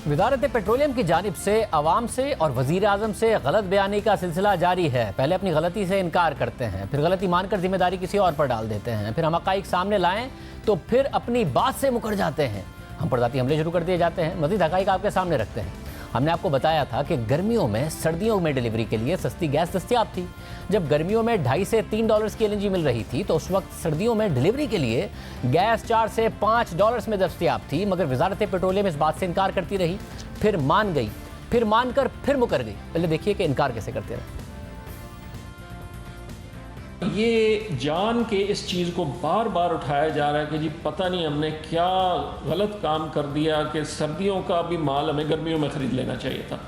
वज़ारत petroleum की जानिब से अवाम से और वज़ीर आज़म से गलत बयानी का सिलसिला जारी है। पहले अपनी गलती से इनकार करते हैं, फिर गलती मानकर जिम्मेदारी किसी और पर डाल देते हैं, फिर हम हक़ाइक़ सामने लाएं तो फिर अपनी बात से मुकर जाते हैं। हम पर ज़ाती हमले शुरू कर दिए जाते हैं, मज़ीद हक़ाइक़ आपके सामने रखते हैं। हमने आपको बताया था कि गर्मियों में सर्दियों में डिलीवरी के लिए सस्ती गैस दस्तयाब थी। जब गर्मियों में $2.5 से $3 की LNG मिल रही थी तो उस वक्त सर्दियों में डिलीवरी के लिए गैस $4 से $5 में दस्तयाब थी। मगर वज़ारत पेट्रोलियम इस बात से इनकार करती रही, फिर मान गई, फिर मानकर फिर मुकर गई। पहले देखिए कि इनकार कैसे करते रहे। ये जान के इस चीज़ को बार बार उठाया जा रहा है कि जी पता नहीं हमने क्या गलत काम कर दिया कि सर्दियों का भी माल हमें गर्मियों में ख़रीद लेना चाहिए था।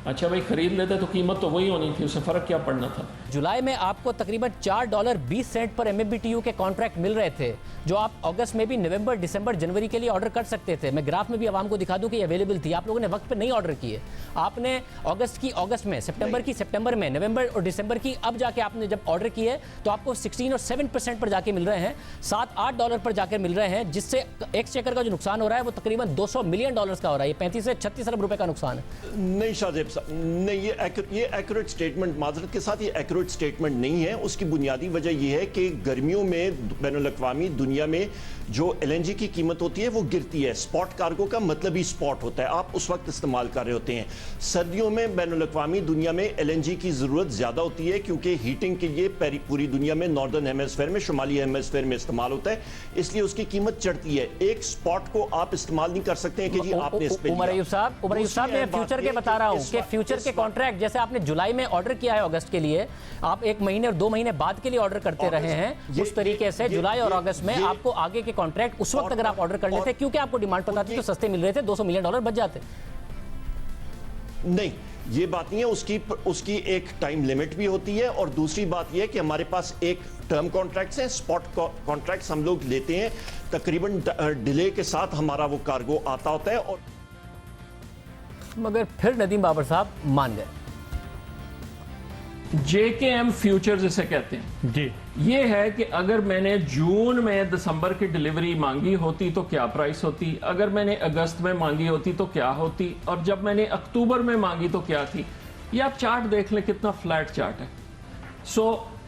अच्छा भाई, ख़रीद लेते तो कीमत तो वही होनी थी, उससे फ़र्क क्या पड़ना था। जुलाई में आपको तकरीबन $4.20 पर MMBTU के कॉन्ट्रैक्ट मिल रहे थे, जो आप अगस्त में भी नवंबर, दिसंबर, जनवरी के लिए ऑर्डर कर सकते थे। मैं ग्राफ में भी आवाम को दिखा दूं कि अवेलेबल थी। आप लोगों ने वक्त पे नहीं ऑर्डर किए। आपने अगस्त की अगस्त में, सितंबर की सितंबर में, नवंबर और दिसंबर की अब जाके आपने जब ऑर्डर किए तो आपको 16 और 7% पर जाके मिल रहे हैं, $7-8 पर जाकर मिल रहे हैं, जिससे एक्सचेकर का जो नुकसान हो रहा है वो तकरीबन $200 मिलियन का हो रहा है। 35 से 36 अरब रुपए का नुकसान है। नहीं शाहजेब साहब, नहीं, ये एक्यूरेट स्टेटमेंट, माजरत के साथ ये एक्यूरेट स्टेटमेंट नहीं है। उसकी बुनियादी वजह यह है कि गर्मियों में बैनुल-अक़वामी दुनिया में जो LNG की कीमत होती है वो गिरती है। स्पॉट कार्गो का मतलब ही स्पॉट होता है, आप उस वक्त इस्तेमाल कर रहे होते हैं। सर्दियों में बैनुल-अक़वामी दुनिया में LNG की ज़रूरत ज़्यादा होती है क्योंकि हीटिंग के लिए पूरी दुनिया में नॉर्दर्न हेमिस्फीयर में, शुमाली हेमिस्फीयर में इस्तेमाल होता है, इसलिए उसकी कीमत चढ़ती है। एक स्पॉट को आप इस्तेमाल नहीं कर सकते हैं कि जी आपने इस पे उमर अयूब साहब, मैं फ्यूचर के बता रहा हूँ कि फ्यूचर के कॉन्ट्रैक्ट जैसे आपने जुलाई में ऑर्डर किया है अगस्त के लिए, आप 1 महीने और 2 महीने बाद के लिए ऑर्डर करते रहे हैं। उस तरीके से जुलाई और अगस्त में आपको आगे के कॉन्ट्रैक्ट उस वक्त अगर आप ऑर्डर कर लेते, क्योंकि आपको डिमांड पता थी तो सस्ते मिल रहे थे, $200 मिलियन बच जाते। नहीं, ये बात नहीं है। उसकी एक टाइम लिमिट भी होती है और दूसरी बात यह है कि हमारे पास एक टर्म कॉन्ट्रैक्ट्स हैं, स्पॉट कॉन्ट्रैक्ट्स हम लोग लेते हैं, तकरीबन डिले के साथ हमारा वो कार्गो आता होता है। और मगर फिर नदीम बाबर साहब मान गए। JKM फ्यूचर्स इसे कहते हैं जी। ये है कि अगर मैंने जून में दिसंबर की डिलीवरी मांगी होती तो क्या प्राइस होती, अगर मैंने अगस्त में मांगी होती तो क्या होती, और जब मैंने अक्टूबर में मांगी तो क्या थी। ये आप चार्ट देख लें, कितना फ्लैट चार्ट है।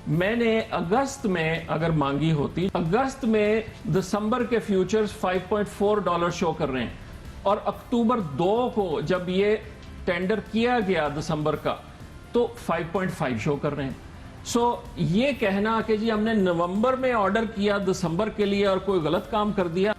मैंने अगस्त में अगर मांगी होती, अगस्त में दिसंबर के फ्यूचर्स $5.4 शो कर रहे हैं, और अक्टूबर 2 को जब ये टेंडर किया गया दिसंबर का तो 5.5 शो कर रहे हैं। ये कहना कि जी हमने नवंबर में ऑर्डर किया दिसंबर के लिए और कोई गलत काम कर दिया,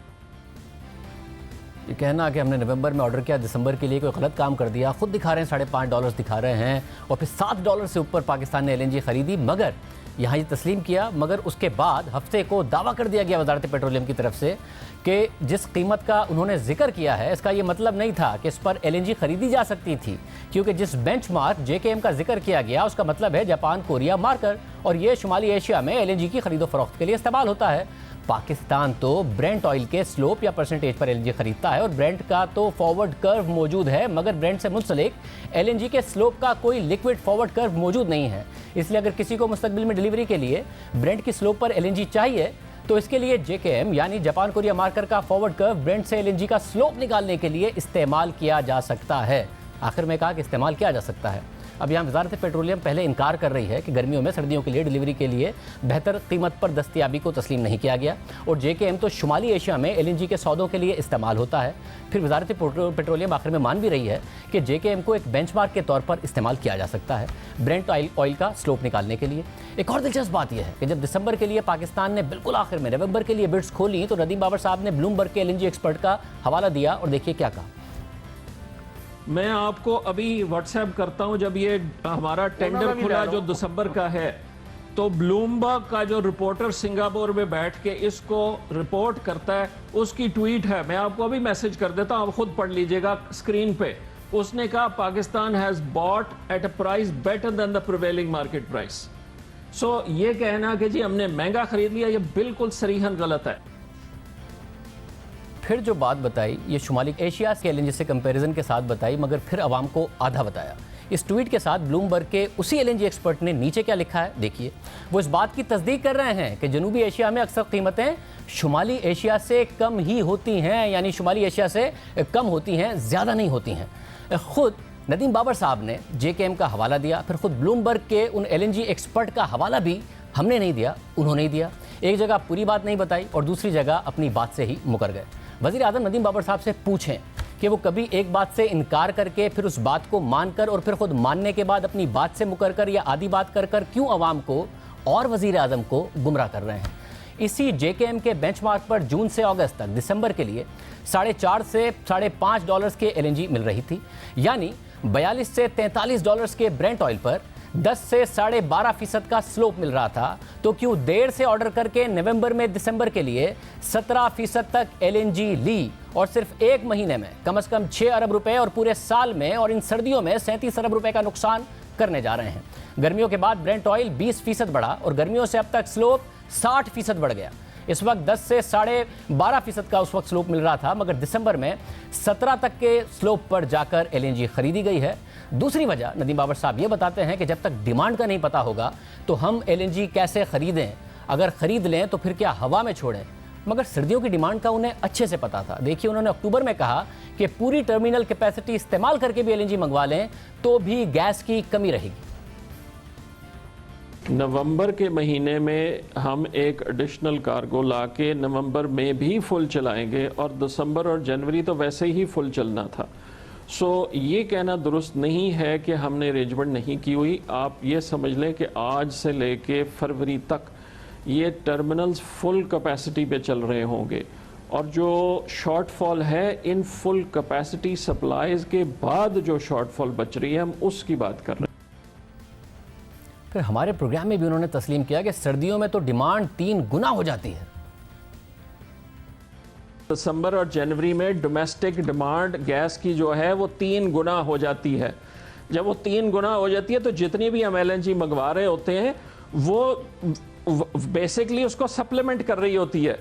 ये कहना कि हमने नवंबर में ऑर्डर किया दिसंबर के लिए कोई गलत काम कर दिया, खुद दिखा रहे हैं $5.5 दिखा रहे हैं, और फिर $7 से ऊपर पाकिस्तान ने LNG खरीदी। मगर यहाँ ये तस्लीम किया, मगर उसके बाद हफ्ते को दावा कर दिया गया वज़ारत पेट्रोलियम की तरफ से कि जिस कीमत का उन्होंने जिक्र किया है इसका ये मतलब नहीं था कि इस पर LNG खरीदी जा सकती थी, क्योंकि जिस बेंचमार्क JKM का जिक्र किया गया उसका मतलब है जापान, कोरिया, मार्कर, और ये शुमाली एशिया में LNG की खरीदो फरोख्त के लिए इस्तेमाल होता है। पाकिस्तान तो ब्रेंट ऑयल के स्लोप या परसेंटेज पर LNG खरीदता है, और ब्रेंट का तो फॉरवर्ड कर्व मौजूद है, मगर ब्रेंट से मुंसलिक LNG के स्लोप का कोई लिक्विड फॉरवर्ड कर्व मौजूद नहीं है। इसलिए अगर किसी को मुस्तकबिल में डिलीवरी के लिए ब्रेंट की स्लोप पर LNG चाहिए तो इसके लिए JKM यानी जापान, कोरिया, मार्कर का फॉरवर्ड कर्व ब्रेंट से LNG का स्लोप निकालने के लिए इस्तेमाल किया जा सकता है। आखिर में कहा कि इस्तेमाल किया जा सकता है। अब यहाँ वज़ारत पेट्रोलियम पहले इनकार कर रही है कि गर्मियों में सर्दियों के लिए डिलीवरी के लिए बेहतर कीमत पर दस्तयाबी को तस्लीम नहीं किया गया, और JKM तो शुमाली एशिया में LNG के सौदों के लिए इस्तेमाल होता है। फिर वज़ारत पेट्रोलियम आखिर में मान भी रही है कि JKM को एक बेंचमार्क के तौर पर इस्तेमाल किया जा सकता है ब्रेंट ऑयल का स्लोप निकालने के लिए। एक और दिलचस्प बात यह है कि जब दिसंबर के लिए पाकिस्तान ने बिल्कुल आखिर में नवंबर के लिए बिड्स खोली तो नदीम बाबर साहब ने ब्लूमबर्ग के LNG एक्सपर्ट का हवाला दिया, और देखिए क्या कहा। मैं आपको अभी व्हाट्सएप करता हूं, जब ये हमारा टेंडर खुला जो दिसंबर का है, तो ब्लूमबर्ग का जो रिपोर्टर सिंगापुर में बैठ के इसको रिपोर्ट करता है, उसकी ट्वीट है, मैं आपको अभी मैसेज कर देता हूं, आप खुद पढ़ लीजिएगा स्क्रीन पे। उसने कहा Pakistan has bought at a price better than the prevailing market price. ये कहना कि जी हमने महंगा खरीद लिया, ये बिल्कुल सरीहन गलत है। फिर जो बात बताई ये शुमाली एशिया के एलएनजी से कंपैरिजन के साथ बताई, मगर फिर आवाम को आधा बताया। इस ट्वीट के साथ ब्लूमबर्ग के उसी एलएनजी एक्सपर्ट ने नीचे क्या लिखा है देखिए। वो इस बात की तस्दीक कर रहे हैं कि जनूबी एशिया में अक्सर कीमतें शुमाली एशिया से कम ही होती हैं, यानी शुमाली एशिया से कम होती हैं, ज़्यादा नहीं होती हैं। खुद नदीम बाबर साहब ने JKM का हवाला दिया, फिर खुद ब्लूमबर्ग के उन एलएनजी एक्सपर्ट का हवाला भी हमने नहीं दिया, उन्होंने ही दिया। एक जगह पूरी बात नहीं बताई और दूसरी जगह अपनी बात से ही मुकर गए। वज़ीर आज़म नदीम बाबर साहब से पूछें कि वो कभी एक बात से इनकार करके फिर उस बात को मानकर और फिर खुद मानने के बाद अपनी बात से मुकर कर या आधी बात कर कर क्यों आवाम को और वज़ीर आज़म को गुमराह कर रहे हैं। इसी JKM के बेंचमार्क पर जून से अगस्त तक दिसंबर के लिए $4.5 से $5.5 के LNG मिल रही थी, यानी $42 से $43 के ब्रेंट ऑयल पर 10 से 12.5% का स्लोप मिल रहा था। तो क्यों देर से ऑर्डर करके नवंबर में दिसंबर के लिए 17% तक LNG ली और सिर्फ एक महीने में कम से कम 6 अरब रुपए और पूरे साल में और इन सर्दियों में 37 अरब रुपए का नुकसान करने जा रहे हैं। गर्मियों के बाद ब्रेंट ऑयल 20% बढ़ा और गर्मियों से अब तक स्लोप 60% बढ़ गया। इस वक्त 10 से 12.5% का उस वक्त स्लोप मिल रहा था, मगर दिसंबर में 17 तक के स्लोप पर जाकर LNG खरीदी गई है। दूसरी वजह नदीम बाबर साहब ये बताते हैं कि जब तक डिमांड का नहीं पता होगा तो हम LNG कैसे खरीदें, अगर खरीद लें तो फिर क्या हवा में छोड़ें। मगर सर्दियों की डिमांड का उन्हें अच्छे से पता था। देखिए, उन्होंने अक्टूबर में कहा कि पूरी टर्मिनल कैपेसिटी इस्तेमाल करके भी LNG मंगवा लें तो भी गैस की कमी रहेगी। नवंबर के महीने में हम एक एडिशनल कार्गो लाके नवंबर में भी फुल चलाएंगे और दिसंबर और जनवरी तो वैसे ही फुल चलना था। ये कहना दुरुस्त नहीं है कि हमने अरेंजमेंट नहीं की हुई। आप ये समझ लें कि आज से लेके फरवरी तक ये टर्मिनल्स फुल कैपेसिटी पे चल रहे होंगे और जो शॉर्टफॉल है इन फुल कैपेसिटी सप्लाईज के बाद जो शॉर्टफॉल बच रही है हम उसकी बात कर रहे हैं। फिर हमारे प्रोग्राम में भी उन्होंने तस्लीम किया कि सर्दियों में तो डिमांड 3 गुना हो जाती है। दिसंबर और जनवरी में डोमेस्टिक डिमांड गैस की जो है वो 3 गुना हो जाती है। जब वो 3 गुना हो जाती है तो जितनी भी हम LNG मंगवा रहे होते हैं वो बेसिकली उसको सप्लीमेंट कर रही होती है।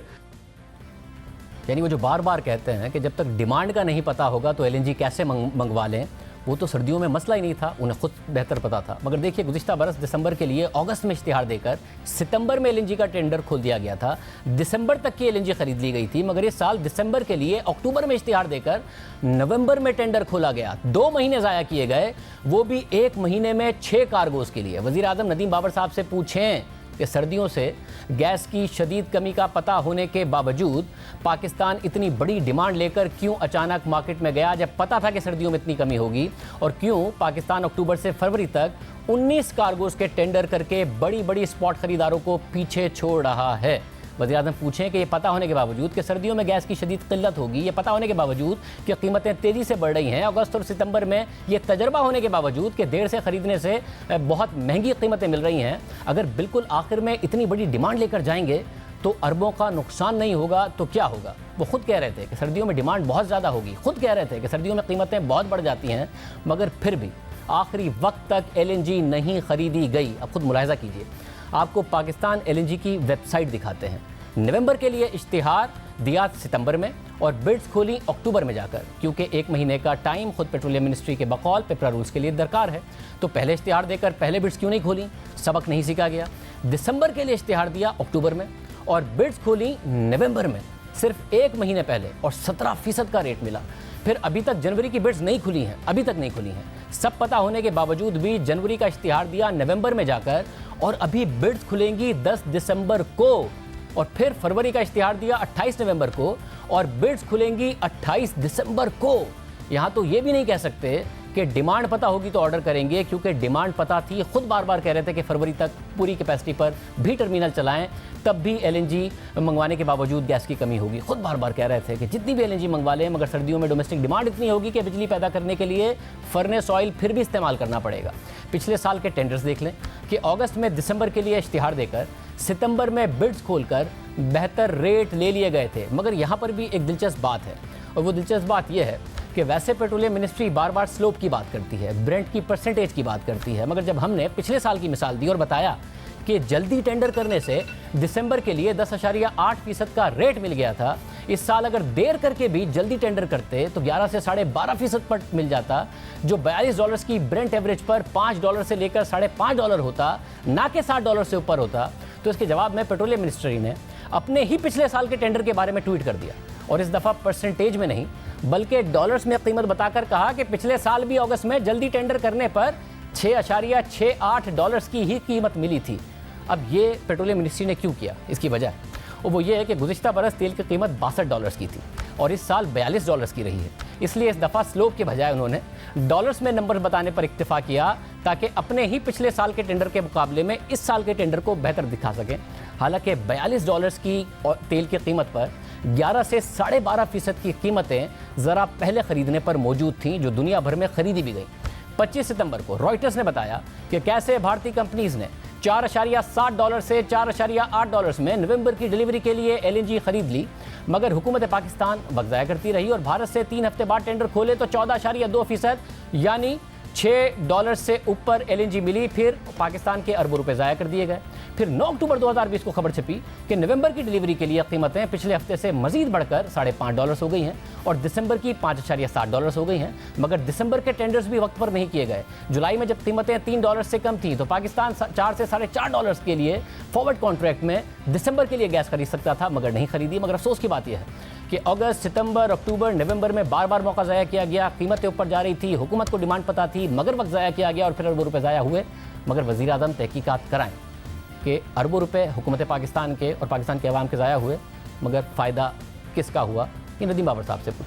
यानी वो जो बार बार कहते हैं कि जब तक डिमांड का नहीं पता होगा तो LNG कैसे मंगवा लें, वो तो सर्दियों में मसला ही नहीं था, उन्हें खुद बेहतर पता था। मगर देखिए, गुज़िश्ता बरस दिसंबर के लिए अगस्त में इश्तिहार देकर सितंबर में LNG का टेंडर खोल दिया गया था। दिसंबर तक की LNG खरीद ली गई थी, मगर ये साल दिसंबर के लिए अक्टूबर में इश्तिहार देकर नवंबर में टेंडर खोला गया। 2 महीने ज़ाया किए गए, वो भी एक महीने में 6 कार्गोज़ के लिए। वज़ीर आज़म नदीम बाबर साहब से पूछें कि सर्दियों से गैस की शदीद कमी का पता होने के बावजूद पाकिस्तान इतनी बड़ी डिमांड लेकर क्यों अचानक मार्केट में गया, जब पता था कि सर्दियों में इतनी कमी होगी, और क्यों पाकिस्तान अक्टूबर से फरवरी तक 19 कार्गोज़ के टेंडर करके बड़ी बड़ी स्पॉट खरीदारों को पीछे छोड़ रहा है। वज़ीर आज़म पूछें कि ये पता होने के बावजूद कि सर्दियों में गैस की शदीद किल्लत होगी, ये पता होने के बावजूद कि कीमतें तेज़ी से बढ़ रही हैं, अगस्त और सितंबर में ये तजर्बा होने के बावजूद कि देर से ख़रीदने से बहुत महंगी कीमतें मिल रही हैं, अगर बिल्कुल आखिर में इतनी बड़ी डिमांड लेकर जाएंगे तो अरबों का नुकसान नहीं होगा तो क्या होगा। वो खुद कह रहे थे कि सर्दियों में डिमांड बहुत ज़्यादा होगी, खुद कह रहे थे कि सर्दियों में कीमतें बहुत बढ़ जाती हैं, मगर फिर भी आखिरी वक्त तक LNG नहीं खरीदी गई। अब खुद मुलाहिजा कीजिए, आपको पाकिस्तान LNG की वेबसाइट दिखाते हैं। नवंबर के लिए इश्तिहार दिया सितंबर में और बिड्स खोली अक्टूबर में जाकर, क्योंकि 1 महीने का टाइम खुद पेट्रोलियम मिनिस्ट्री के बकौल पेपरा रूल्स के लिए दरकार है। तो पहले इश्तिहार देकर पहले बिड्स क्यों नहीं खोली, सबक नहीं सीखा गया। दिसंबर के लिए इश्तिहार दिया अक्टूबर में और बिड्स खोली नवंबर में, सिर्फ 1 महीने पहले, और 17% का रेट मिला। फिर अभी तक जनवरी की बिड्स नहीं खुली हैं, अभी तक नहीं खुली हैं। सब पता होने के बावजूद भी जनवरी का इश्तिहार दिया नवंबर में जाकर और अभी बिड्स खुलेंगी 10 दिसंबर को, और फिर फरवरी का इश्तिहार दिया 28 नवंबर को और बिड्स खुलेंगी 28 दिसंबर को। यहाँ तो ये भी नहीं कह सकते कि डिमांड पता होगी तो ऑर्डर करेंगे, क्योंकि डिमांड पता थी। खुद बार बार कह रहे थे कि फरवरी तक पूरी कैपेसिटी पर भी टर्मिनल चलाएं, तब भी LNG मंगवाने के बावजूद गैस की कमी होगी। खुद बार बार कह रहे थे कि जितनी भी LNG मंगवा लें, मगर सर्दियों में डोमेस्टिक डिमांड इतनी होगी कि बिजली पैदा करने के लिए फर्नेस ऑयल फिर भी इस्तेमाल करना पड़ेगा। पिछले साल के टेंडर्स देख लें कि अगस्त में दिसंबर के लिए इश्तिहार देकर सितंबर में बिड्स खोलकर बेहतर रेट ले लिए गए थे। मगर यहाँ पर भी एक दिलचस्प बात है, और वो दिलचस्प बात यह है कि वैसे पेट्रोलियम मिनिस्ट्री बार बार स्लोप की बात करती है, ब्रेंट की परसेंटेज की बात करती है, मगर जब हमने पिछले साल की मिसाल दी और बताया कि जल्दी टेंडर करने से दिसंबर के लिए 10.8% का रेट मिल गया था, इस साल अगर देर करके भी जल्दी टेंडर करते तो 11 से 12.5% पर मिल जाता, जो $42 की ब्रेंट एवरेज पर $5 से लेकर $5.5 होता, ना कि $60 से ऊपर होता। तो इसके जवाब में पेट्रोलियम मिनिस्ट्री ने अपने ही पिछले साल के टेंडर के बारे में ट्वीट कर दिया और इस दफ़ा परसेंटेज में नहीं बल्कि डॉलर्स में कीमत बताकर कहा कि पिछले साल भी अगस्त में जल्दी टेंडर करने पर $6.68 की ही कीमत मिली थी। अब ये पेट्रोलियम मिनिस्ट्री ने क्यों किया, इसकी वजह और वो ये है कि गुज़िश्ता बरस तेल की कीमत $62 की थी और इस साल $42 की रही है। इसलिए इस दफ़ा स्लोप के बजाय उन्होंने डॉलर्स में नंबर बताने पर इक्तिफा किया ताकि अपने ही पिछले साल के टेंडर के मुकाबले में इस साल के टेंडर को बेहतर दिखा सकें। हालांकि $42 की तेल की कीमत पर 11 से 12.5% की कीमतें ज़रा पहले ख़रीदने पर मौजूद थीं, जो दुनिया भर में ख़रीदी भी गई। 25 सितंबर को रॉयटर्स ने बताया कि कैसे भारतीय कंपनीज़ ने $4.7 से $4.8 में नवंबर की डिलीवरी के लिए LNG खरीद ली, मगर हुकूमत पाकिस्तान वक्त ज़ाया करती रही और भारत से 3 हफ्ते बाद टेंडर खोले तो 14.2% यानी $6 से ऊपर LNG मिली। फिर पाकिस्तान के अरबों रुपए ज़ाया कर दिए गए। फिर 9 अक्टूबर 2020 को खबर छपी कि नवंबर की डिलीवरी के लिए कीमतें पिछले हफ्ते से मजीद बढ़कर $5.5 हो गई हैं और दिसंबर की $5.7 हो गई हैं, मगर दिसंबर के टेंडर्स भी वक्त पर नहीं किए गए। जुलाई में जब कीमतें $3 से कम थी तो पाकिस्तान $4 से $4.5 के लिए फॉरवर्ड कॉन्ट्रैक्ट में दिसंबर के लिए गैस खरीद सकता था, मगर नहीं खरीदी। मगर अफसोस की बात यह है कि अगस्त, सितंबर, अक्टूबर, नवंबर में बार बार मौका ज़ाया किया गया, कीमतें ऊपर जा रही थी, हुकूमत को डिमांड पता थी, मगर वक्त ज़ाया किया गया और फिर अरबों रुपए ज़ाया हुए। मगर वज़ीर आज़म तहकीकात कराएं कि अरबों रुपए हुकूमत पाकिस्तान के और पाकिस्तान के अवाम के ज़ाया हुए, मगर फ़ायदा किसका हुआ, ये नदीम बाबर साहब से पूछें।